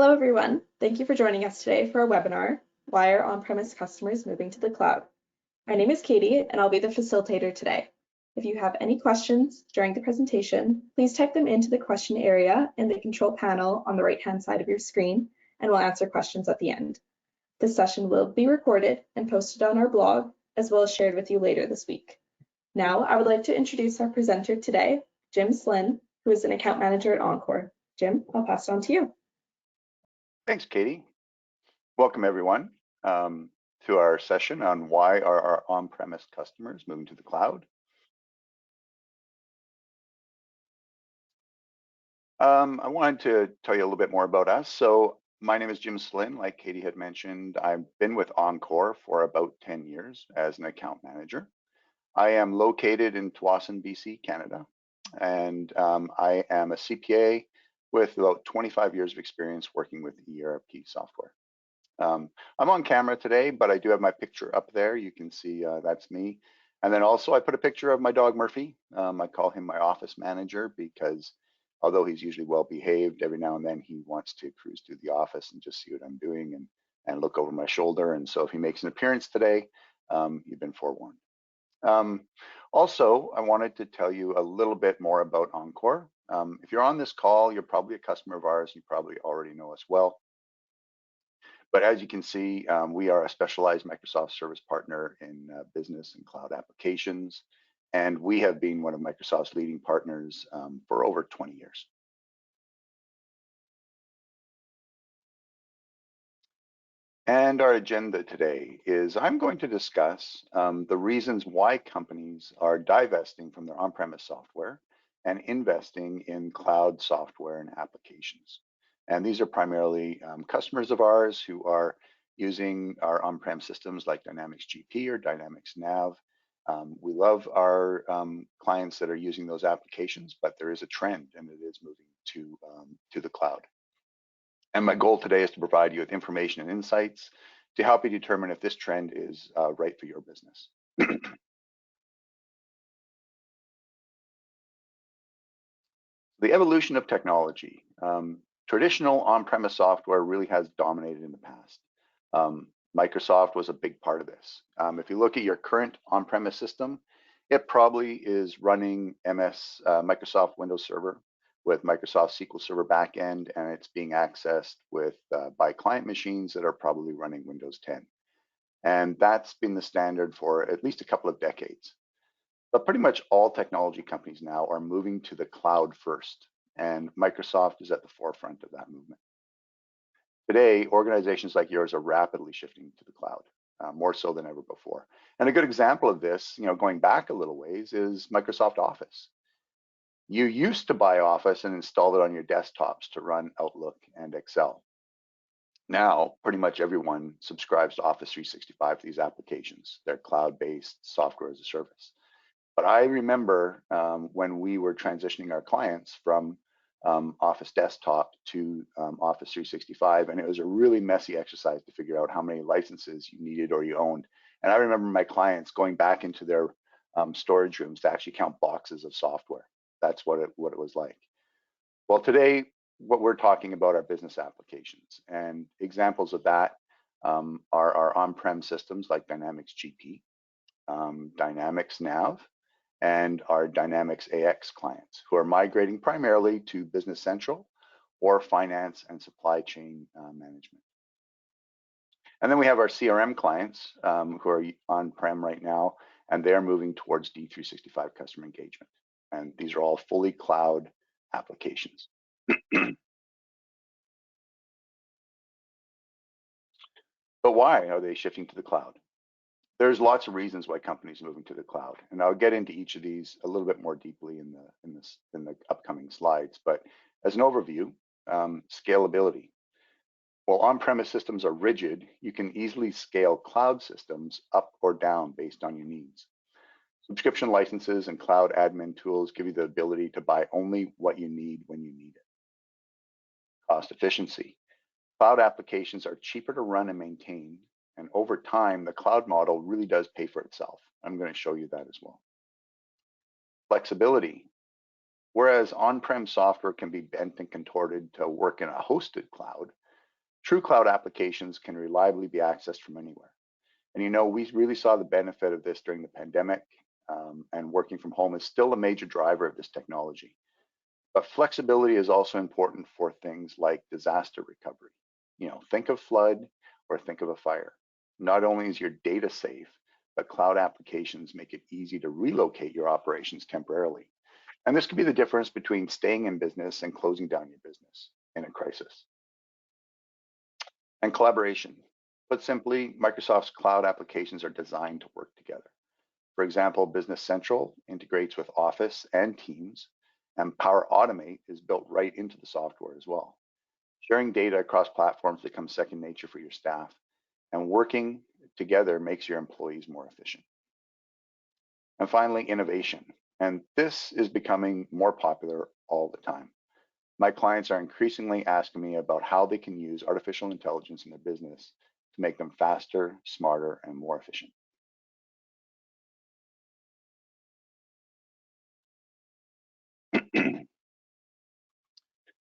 Hello, everyone. Thank you for joining us today for our webinar, Why Are On-Premise Customers Moving to the Cloud? My name is Katie, and I'll be the facilitator today. If you have any questions during the presentation, please type them into the question area in the control panel on the right-hand side of your screen, and we'll answer questions at the end. This session will be recorded and posted on our blog, as well as shared with you later this week. Now, I would like to introduce our presenter today, Jim Slynn, who is an account manager at Encore. Jim, I'll pass it on to you. Thanks, Katie. Welcome, everyone, to our session on why are our on-premise customers moving to the cloud. I wanted to tell you a little bit more about us. So my name is Jim Slynn. Like Katie had mentioned, I've been with Encore for about 10 years as an account manager. I am located in Tsawwassen, BC, Canada, and I am a CPA with about 25 years of experience working with ERP software. I'm on camera today, but I do have my picture up there. You can see that's me. And then also I put a picture of my dog Murphy. I call him my office manager because although he's usually well behaved, every now and then he wants to cruise through the office and just see what I'm doing and look over my shoulder. And so if he makes an appearance today, you've been forewarned. Also, I wanted to tell you a little bit more about Encore. If you're on this call, you're probably a customer of ours. You probably already know us well. But as you can see, we are a specialized Microsoft service partner in business and cloud applications. And we have been one of Microsoft's leading partners for over 20 years. And our agenda today is I'm going to discuss the reasons why companies are divesting from their on-premise software and investing in cloud software and applications. And these are primarily customers of ours who are using our on-prem systems like Dynamics GP or Dynamics Nav. We love our clients that are using those applications, but there is a trend and it is moving to the cloud. And my goal today is to provide you with information and insights to help you determine if this trend is right for your business. The evolution of technology. Traditional on-premise software really has dominated in the past. Microsoft was a big part of this. If you look at your current on-premise system, it probably is running Microsoft Windows Server with Microsoft SQL Server backend, and it's being accessed by client machines that are probably running Windows 10. And that's been the standard for at least a couple of decades. But pretty much all technology companies now are moving to the cloud first, and Microsoft is at the forefront of that movement. Today, organizations like yours are rapidly shifting to the cloud, more so than ever before. And a good example of this, going back a little ways, is Microsoft Office. You used to buy Office and install it on your desktops to run Outlook and Excel. Now, pretty much everyone subscribes to Office 365 for these applications. They're cloud-based software as a service. But I remember when we were transitioning our clients from Office Desktop to Office 365, and it was a really messy exercise to figure out how many licenses you needed or you owned. And I remember my clients going back into their storage rooms to actually count boxes of software. That's what it was like. Well, today, what we're talking about are business applications, and examples of that are our on-prem systems like Dynamics GP, Dynamics Nav, and our Dynamics AX clients who are migrating primarily to Business Central or finance and supply chain management. And then we have our CRM clients who are on-prem right now, and they're moving towards D365 customer engagement. And these are all fully cloud applications. But why are they shifting to the cloud? There's lots of reasons why companies are moving to the cloud, and I'll get into each of these a little bit more deeply in the upcoming slides. But as an overview, scalability. While on-premise systems are rigid, you can easily scale cloud systems up or down based on your needs. Subscription licenses and cloud admin tools give you the ability to buy only what you need when you need it. Cost efficiency. Cloud applications are cheaper to run and maintain, and over time, the cloud model really does pay for itself. I'm going to show you that as well. Flexibility. Whereas on-prem software can be bent and contorted to work in a hosted cloud, True cloud applications can reliably be accessed from anywhere. And we really saw the benefit of this during the pandemic, and working from home is still a major driver of this technology. But flexibility is also important for things like disaster recovery. Think of flood or think of a fire. Not only is your data safe, but cloud applications make it easy to relocate your operations temporarily. And this could be the difference between staying in business and closing down your business in a crisis. And collaboration. Put simply, Microsoft's cloud applications are designed to work together. For example, Business Central integrates with Office and Teams, and Power Automate is built right into the software as well. Sharing data across platforms becomes second nature for your staff, and working together makes your employees more efficient. And finally, innovation. And this is becoming more popular all the time. My clients are increasingly asking me about how they can use artificial intelligence in their business to make them faster, smarter, and more efficient.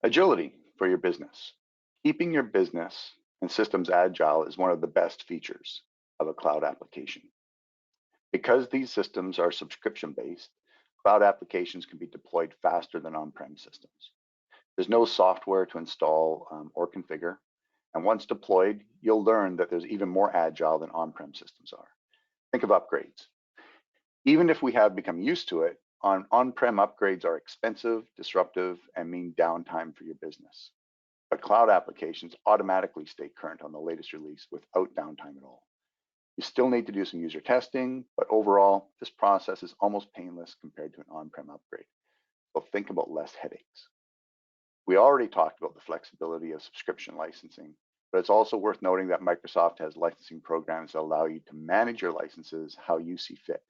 Agility for your business. Keeping your business and systems agile is one of the best features of a cloud application. Because these systems are subscription-based, cloud applications can be deployed faster than on-prem systems. There's no software to install or configure. And once deployed, you'll learn that there's even more agile than on-prem systems are. Think of upgrades. Even if we have become used to it, on-prem upgrades are expensive, disruptive, and mean downtime for your business. But cloud applications automatically stay current on the latest release without downtime at all. You still need to do some user testing, but overall, this process is almost painless compared to an on-prem upgrade. So think about less headaches. We already talked about the flexibility of subscription licensing, but it's also worth noting that Microsoft has licensing programs that allow you to manage your licenses how you see fit.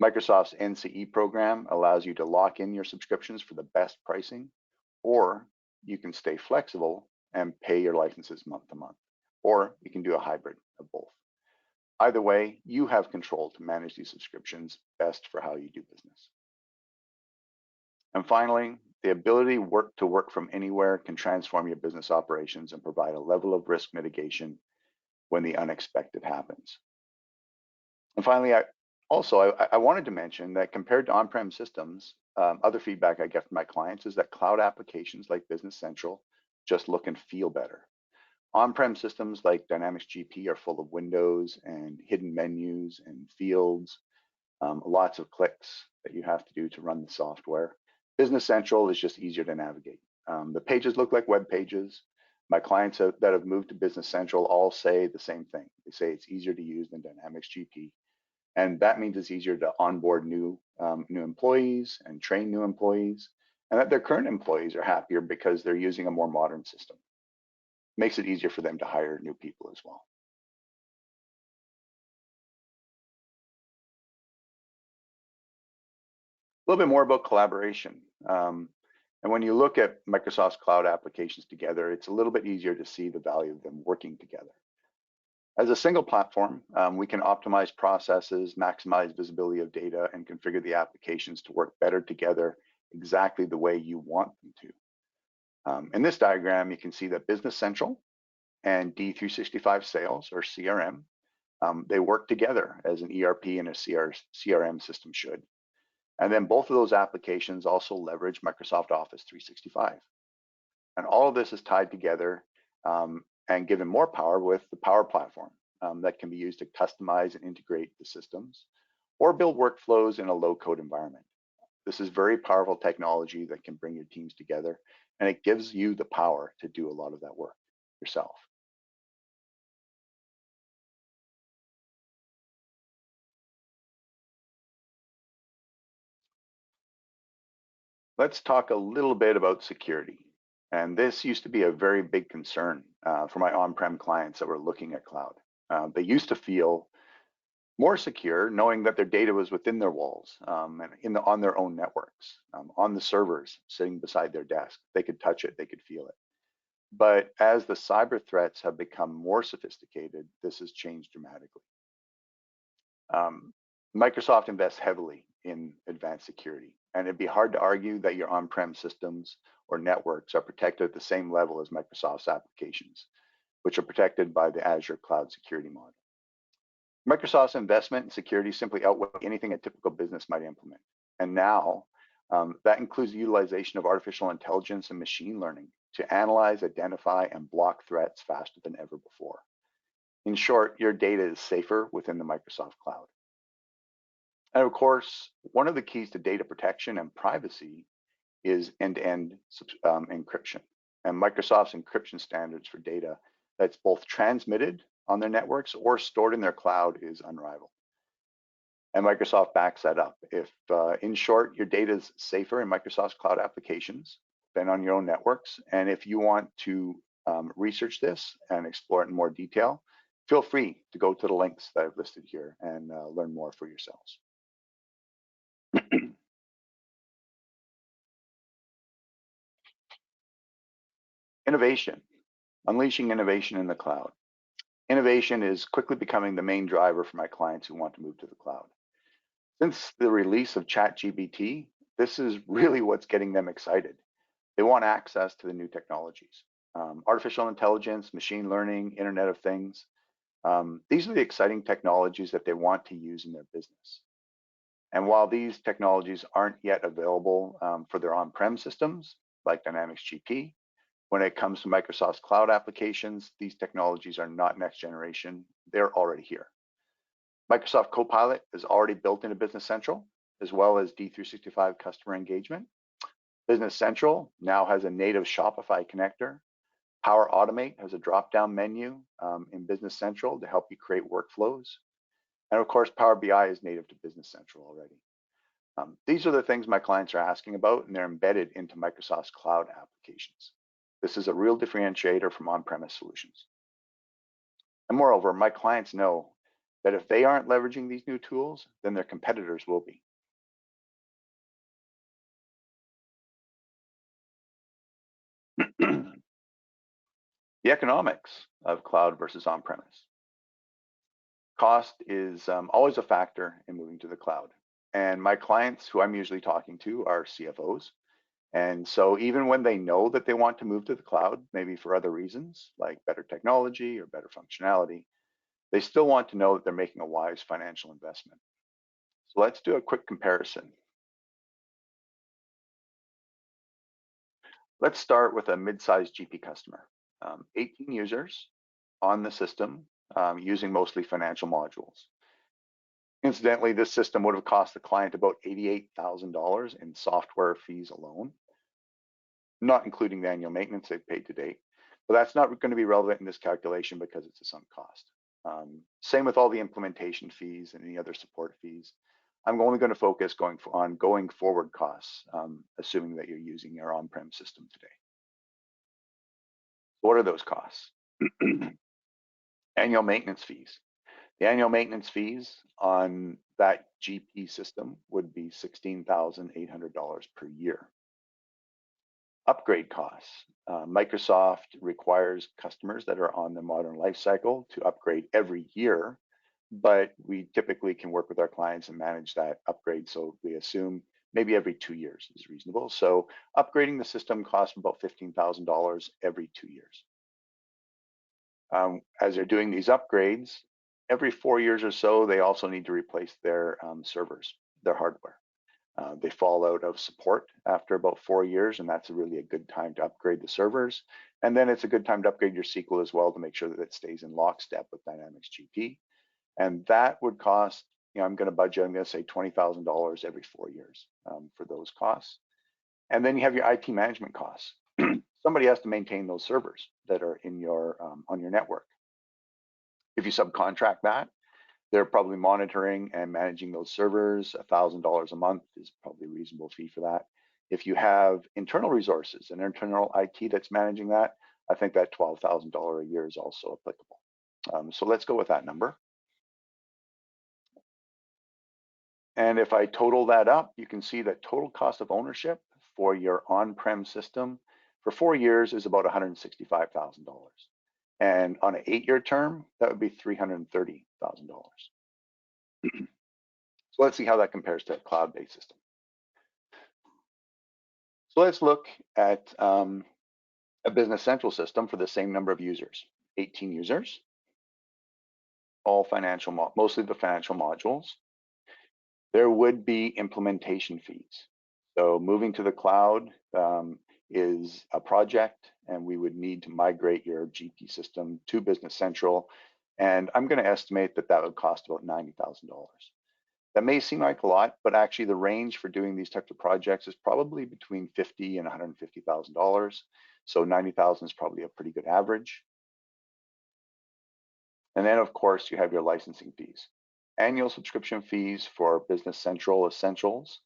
Microsoft's NCE program allows you to lock in your subscriptions for the best pricing, or you can stay flexible and pay your licenses month to month, or you can do a hybrid of both. Either way, you have control to manage these subscriptions best for how you do business. And finally, the ability to work from anywhere can transform your business operations and provide a level of risk mitigation when the unexpected happens. And finally, I wanted to mention that compared to on-prem systems, other feedback I get from my clients is that cloud applications like Business Central just look and feel better. On-prem systems like Dynamics GP are full of windows and hidden menus and fields, lots of clicks that you have to do to run the software. Business Central is just easier to navigate. The pages look like web pages. My clients that have moved to Business Central all say the same thing. They say it's easier to use than Dynamics GP. And that means it's easier to onboard new employees and train new employees, and that their current employees are happier because they're using a more modern system. Makes it easier for them to hire new people as well. A little bit more about collaboration. And when you look at Microsoft's cloud applications together, it's a little bit easier to see the value of them working together. As a single platform, we can optimize processes, maximize visibility of data, and configure the applications to work better together exactly the way you want them to. In this diagram, you can see that Business Central and D365 Sales, or CRM, they work together as an ERP and a CRM system should. And then both of those applications also leverage Microsoft Office 365. And all of this is tied together and given more power with the Power Platform that can be used to customize and integrate the systems or build workflows in a low-code environment. This is very powerful technology that can bring your teams together, and it gives you the power to do a lot of that work yourself. Let's talk a little bit about security. And this used to be a very big concern for my on-prem clients that were looking at cloud. They used to feel more secure knowing that their data was within their walls and on their own networks, on the servers sitting beside their desk. They could touch it, they could feel it. But as the cyber threats have become more sophisticated, this has changed dramatically. Microsoft invests heavily in advanced security, And it'd be hard to argue that your on-prem systems or networks are protected at the same level as Microsoft's applications, which are protected by the Azure Cloud Security Model. Microsoft's investment in security simply outweighs anything a typical business might implement. And now that includes the utilization of artificial intelligence and machine learning to analyze, identify, and block threats faster than ever before. In short, your data is safer within the Microsoft Cloud. And of course, one of the keys to data protection and privacy is end-to-end encryption. And Microsoft's encryption standards for data that's both transmitted on their networks or stored in their cloud is unrivaled. And Microsoft backs that up. If, in short, your data is safer in Microsoft's cloud applications than on your own networks, and if you want to research this and explore it in more detail, feel free to go to the links that I've listed here and learn more for yourselves. Innovation, unleashing innovation in the cloud. Innovation is quickly becoming the main driver for my clients who want to move to the cloud. Since the release of ChatGPT, this is really what's getting them excited. They want access to the new technologies. Artificial intelligence, machine learning, Internet of Things. These are the exciting technologies that they want to use in their business. And while these technologies aren't yet available for their on-prem systems, like Dynamics GP, when it comes to Microsoft's cloud applications, these technologies are not next generation. They're already here. Microsoft Copilot is already built into Business Central, as well as D365 customer engagement. Business Central now has a native Shopify connector. Power Automate has a drop-down menu in Business Central to help you create workflows. And of course, Power BI is native to Business Central already. These are the things my clients are asking about, and they're embedded into Microsoft's cloud applications. This is a real differentiator from on-premise solutions. And moreover, my clients know that if they aren't leveraging these new tools, then their competitors will be. The economics of cloud versus on-premise. Cost is always a factor in moving to the cloud. And my clients who I'm usually talking to are CFOs. And so even when they know that they want to move to the cloud, maybe for other reasons, like better technology or better functionality, they still want to know that they're making a wise financial investment. So let's do a quick comparison. Let's start with a mid-sized GP customer, 18 users on the system, using mostly financial modules. Incidentally, this system would have cost the client about $88,000 in software fees alone, not including the annual maintenance they've paid to date. But that's not going to be relevant in this calculation because it's a sunk cost. Same with all the implementation fees and any other support fees. I'm only going to focus on going forward costs, assuming that you're using your on-prem system today. What are those costs? Annual maintenance fees. The annual maintenance fees on that GP system would be $16,800 per year. Upgrade costs. Microsoft requires customers that are on the modern life cycle to upgrade every year, but we typically can work with our clients and manage that upgrade. So we assume maybe every 2 years is reasonable. So upgrading the system costs about $15,000 every 2 years. As they're doing these upgrades, every 4 years or so, they also need to replace their servers, their hardware. They fall out of support after about 4 years, and that's really a good time to upgrade the servers. And then it's a good time to upgrade your SQL as well to make sure that it stays in lockstep with Dynamics GP. And that would cost, I'm going to say $20,000 every 4 years for those costs. And then you have your IT management costs. Somebody has to maintain those servers that are in your on your network. If you subcontract that, they're probably monitoring and managing those servers. $1,000 a month is probably a reasonable fee for that. If you have internal resources and internal IT that's managing that, I think that $12,000 a year is also applicable. So let's go with that number. And if I total that up, you can see that total cost of ownership for your on-prem system for 4 years is about $165,000. And on an 8-year term, that would be $330,000. So let's see how that compares to a cloud-based system. So let's look at a Business Central system for the same number of users, 18 users, all financial, mostly the financial modules. There would be implementation fees. So moving to the cloud is a project, and we would need to migrate your GP system to Business Central. And I'm going to estimate that that would cost about $90,000. That may seem like a lot, but actually the range for doing these types of projects is probably between $50,000 and $150,000. So 90,000 is probably a pretty good average. And then of course you have your licensing fees. Annual subscription fees for Business Central Essentials,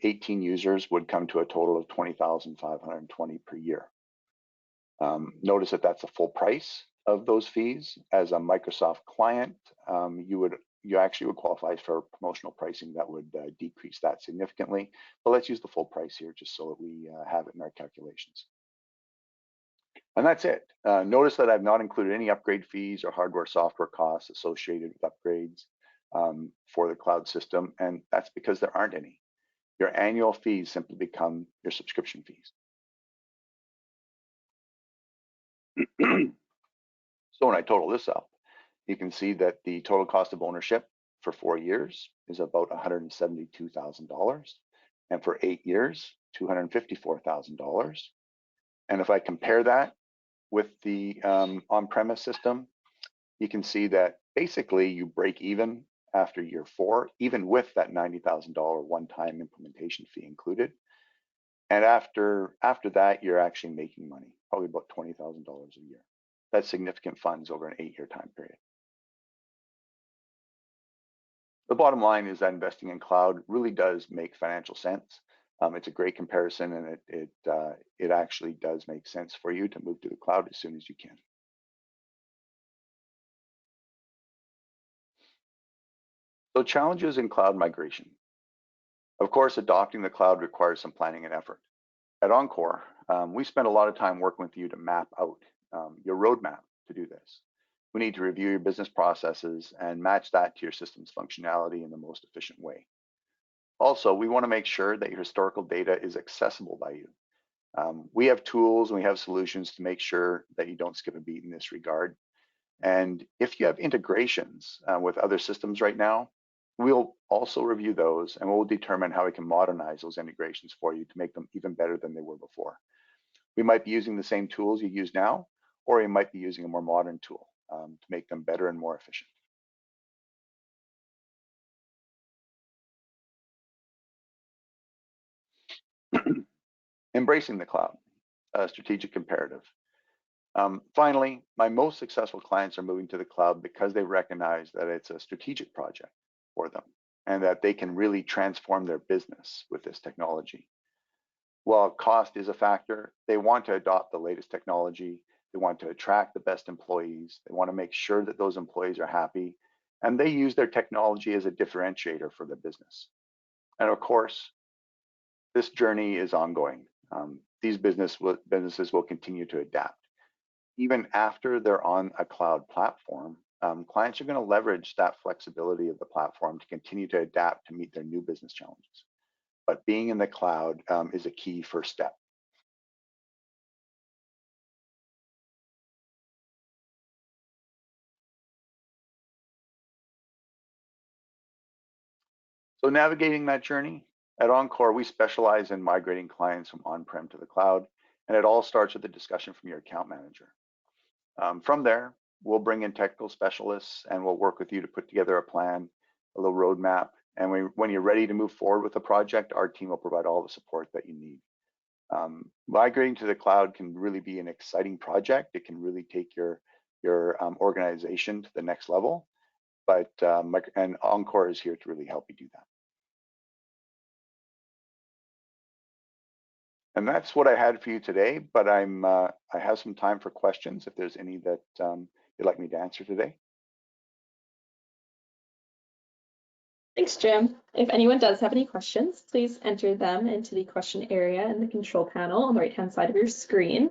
18 users would come to a total of $20,520 per year. Notice that that's the full price of those fees. As a Microsoft client, you actually would qualify for promotional pricing that would decrease that significantly. But let's use the full price here just so that we have it in our calculations. And that's it. Notice that I've not included any upgrade fees or hardware software costs associated with upgrades for the cloud system, and that's because there aren't any. Your annual fees simply become your subscription fees. So when I total this up, you can see that the total cost of ownership for 4 years is about $172,000, and for 8 years, $254,000. And if I compare that with the on-premise system, you can see that basically you break even after year 4, even with that $90,000 one-time implementation fee included. And after that, you're actually making money, probably about $20,000 a year. That's significant funds over an 8-year time period. The bottom line is that investing in cloud really does make financial sense. It's a great comparison, and it actually does make sense for you to move to the cloud as soon as you can. So challenges in cloud migration. Of course, adopting the cloud requires some planning and effort. At Encore, we spend a lot of time working with you to map out your roadmap to do this. We need to review your business processes and match that to your system's functionality in the most efficient way. Also, we want to make sure that your historical data is accessible by you. We have tools and we have solutions to make sure that you don't skip a beat in this regard. And if you have integrations with other systems right now, we'll also review those, and we'll determine how we can modernize those integrations for you to make them even better than they were before. We might be using the same tools you use now, or you might be using a more modern tool to make them better and more efficient. Embracing the cloud, a strategic imperative. Finally, my most successful clients are moving to the cloud because they recognize that it's a strategic project for them and that they can really transform their business with this technology. While cost is a factor, they want to adopt the latest technology. They want to attract the best employees. They want to make sure that those employees are happy, and they use their technology as a differentiator for their business. And of course, this journey is ongoing. These businesses will continue to adapt. Even after they're on a cloud platform, clients are going to leverage that flexibility of the platform to continue to adapt to meet their new business challenges. But being in the cloud is a key first step. So navigating that journey, at Encore, we specialize in migrating clients from on-prem to the cloud, and it all starts with a discussion from your account manager. From there, we'll bring in technical specialists, and we'll work with you to put together a plan, a little roadmap, and when you're ready to move forward with the project, our team will provide all the support that you need. Migrating to the cloud can really be an exciting project. It can really take your organization to the next level, but and Encore is here to really help you do that. And that's what I had for you today, but I have some time for questions if there's any that you'd like me to answer today. Thanks, Jim. If anyone does have any questions, please enter them into the question area in the control panel on the right-hand side of your screen.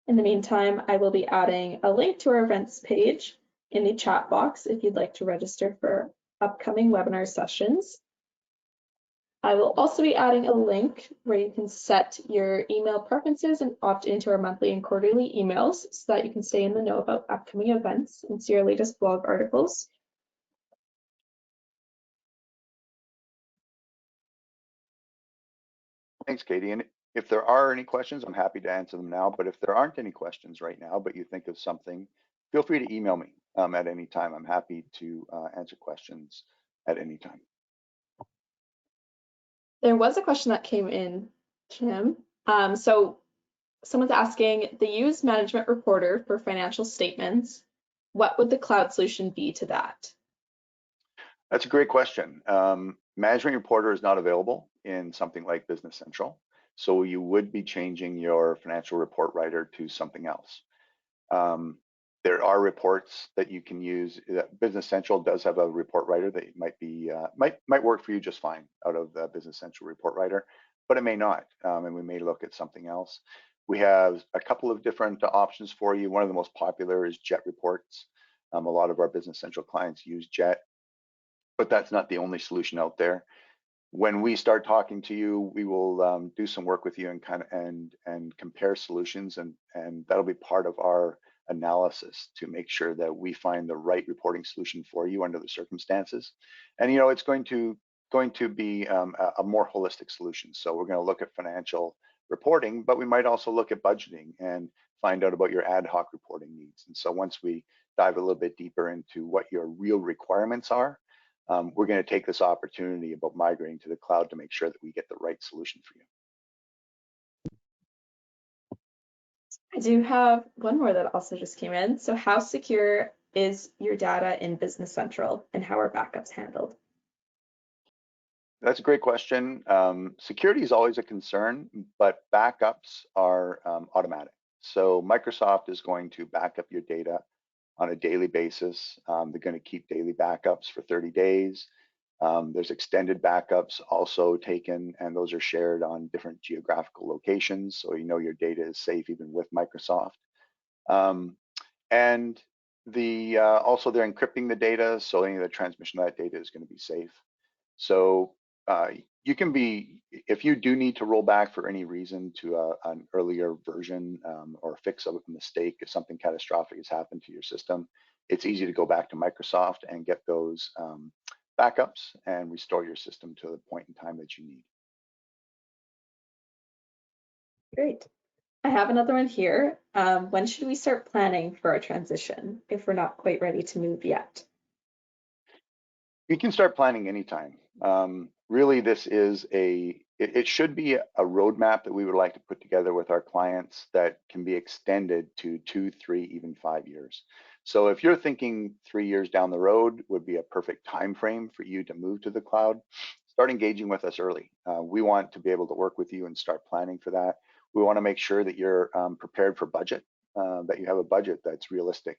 In the meantime, I will be adding a link to our events page in the chat box if you'd like to register for upcoming webinar sessions. I will also be adding a link where you can set your email preferences and opt into our monthly and quarterly emails so that you can stay in the know about upcoming events and see our latest blog articles. Thanks, Katie. And if there are any questions, I'm happy to answer them now. But if there aren't any questions right now, but you think of something, feel free to email me at any time. I'm happy to answer questions at any time. There was a question that came in, Jim. So someone's asking, the use management reporter for financial statements, what would the cloud solution be to that? That's a great question. Management Reporter is not available in something like Business Central, so you would be changing your financial report writer to something else. There are reports that you can use. Business Central does have a report writer that might work for you just fine out of the Business Central report writer, but it may not, and we may look at something else. We have a couple of different options for you. One of the most popular is Jet Reports. A lot of our Business Central clients use Jet, but that's not the only solution out there. When we start talking to you, we will do some work with you and compare solutions, and that'll be part of our analysis to make sure that we find the right reporting solution for you under the circumstances. And it's going to be a more holistic solution. So we're going to look at financial reporting, but we might also look at budgeting and find out about your ad hoc reporting needs. And so once we dive a little bit deeper into what your real requirements are, we're going to take this opportunity about migrating to the cloud to make sure that we get the right solution for you. I do have one more that also just came in. So how secure is your data in Business Central and how are backups handled? That's a great question. Security is always a concern, but backups are automatic. So Microsoft is going to back up your data on a daily basis. They're going to keep daily backups for 30 days. There's extended backups also taken, and those are shared on different geographical locations, so you know your data is safe even with Microsoft. And also they're encrypting the data, so any of the transmission of that data is going to be safe. So you can be, if you do need to roll back for any reason to an earlier version or fix a mistake, if something catastrophic has happened to your system, it's easy to go back to Microsoft and get those backups and restore your system to the point in time that you need. Great. I have another one here. When should we start planning for a transition if we're not quite ready to move yet? You can start planning anytime. Really, this is it should be a roadmap that we would like to put together with our clients that can be extended to 2, 3, even 5 years. So if you're thinking 3 years down the road would be a perfect time frame for you to move to the cloud, start engaging with us early. We want to be able to work with you and start planning for that. We want to make sure that you're prepared for budget, that you have a budget that's realistic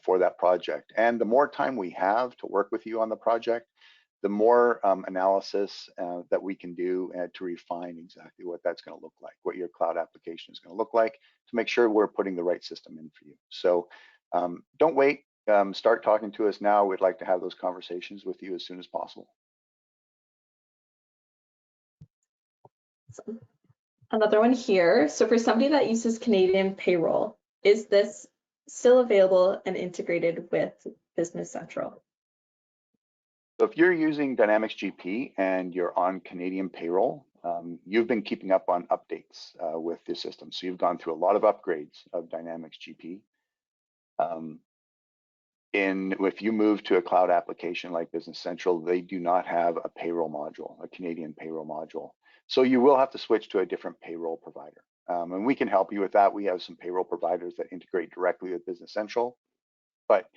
for that project. And the more time we have to work with you on the project, the more analysis that we can do to refine exactly what that's going to look like, what your cloud application is going to look like, to make sure we're putting the right system in for you. So don't wait. Start talking to us now. We'd like to have those conversations with you as soon as possible. Another one here. So for somebody that uses Canadian payroll, is this still available and integrated with Business Central? So if you're using Dynamics GP and you're on Canadian payroll, you've been keeping up on updates with the system. So you've gone through a lot of upgrades of Dynamics GP. If you move to a cloud application like Business Central, they do not have a payroll module, a Canadian payroll module. So you will have to switch to a different payroll provider. And we can help you with that. We have some payroll providers that integrate directly with Business Central, but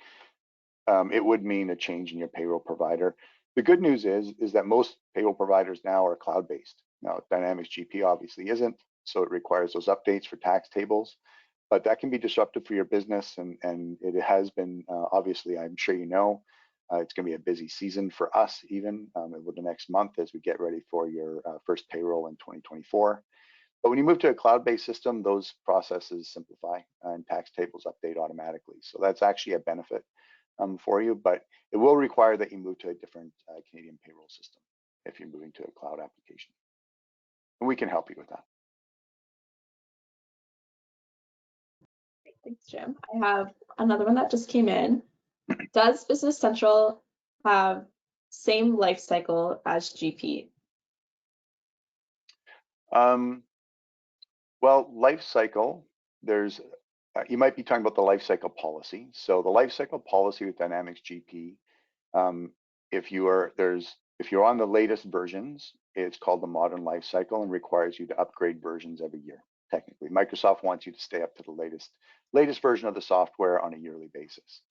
it would mean a change in your payroll provider. The good news is that most payroll providers now are cloud-based. Now, Dynamics GP obviously isn't, so it requires those updates for tax tables, but that can be disruptive for your business, and it has been, obviously, I'm sure you know, it's going to be a busy season for us even over the next month as we get ready for your first payroll in 2024. But when you move to a cloud-based system, those processes simplify and tax tables update automatically. So that's actually a benefit for you, but it will require that you move to a different Canadian payroll system. if you're moving to a cloud application. And we can help you with that. Thanks, Jim. I have another one that just came in. Does Business Central have same life cycle as GP? Well, life cycle, there's, you might be talking about the life cycle policy. So the life cycle policy with Dynamics GP, if you're on the latest versions, it's called the modern life cycle and requires you to upgrade versions every year. Technically, Microsoft wants you to stay up to the latest version of the software on a yearly basis.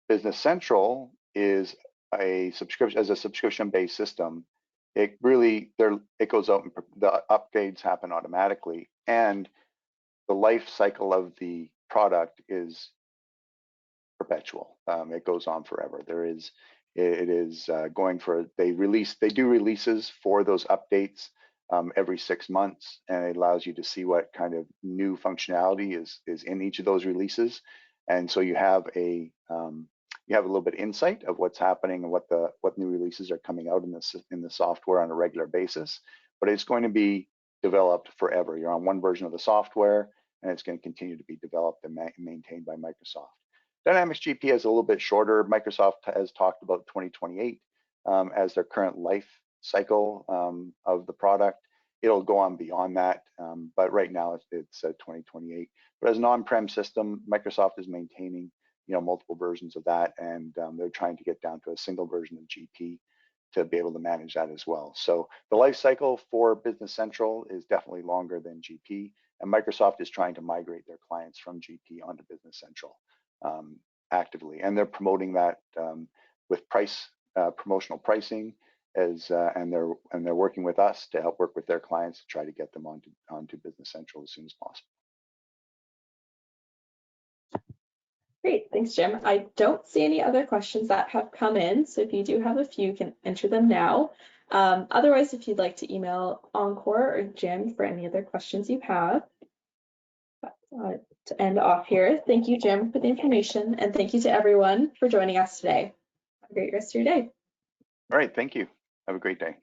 Business Central is a subscription-based system. It goes out and the upgrades happen automatically, and the life cycle of the product is perpetual. It goes on forever. It is going for, they do releases for those updates every 6 months, and it allows you to see what kind of new functionality is in each of those releases. And so you have a little bit of insight of what's happening and what new releases are coming out in the software on a regular basis. But it's going to be developed forever. You're on one version of the software, and it's going to continue to be developed and maintained by Microsoft. Dynamics GP is a little bit shorter. Microsoft has talked about 2028 as their current life cycle of the product. It'll go on beyond that, but right now it's 2028. But as an on-prem system, Microsoft is maintaining multiple versions of that, and they're trying to get down to a single version of GP to be able to manage that as well. So the life cycle for Business Central is definitely longer than GP, and Microsoft is trying to migrate their clients from GP onto Business Central actively, and they're promoting that with promotional pricing and they're working with us to help work with their clients to try to get them onto Business Central as soon as possible. Great, thanks, Jim. I don't see any other questions that have come in, so if you do have a few, you can enter them now. Otherwise, if you'd like to email Encore or Jim for any other questions you have. To end off here, thank you, Jim, for the information, and thank you to everyone for joining us today. Have a great rest of your day. All right, thank you. Have a great day.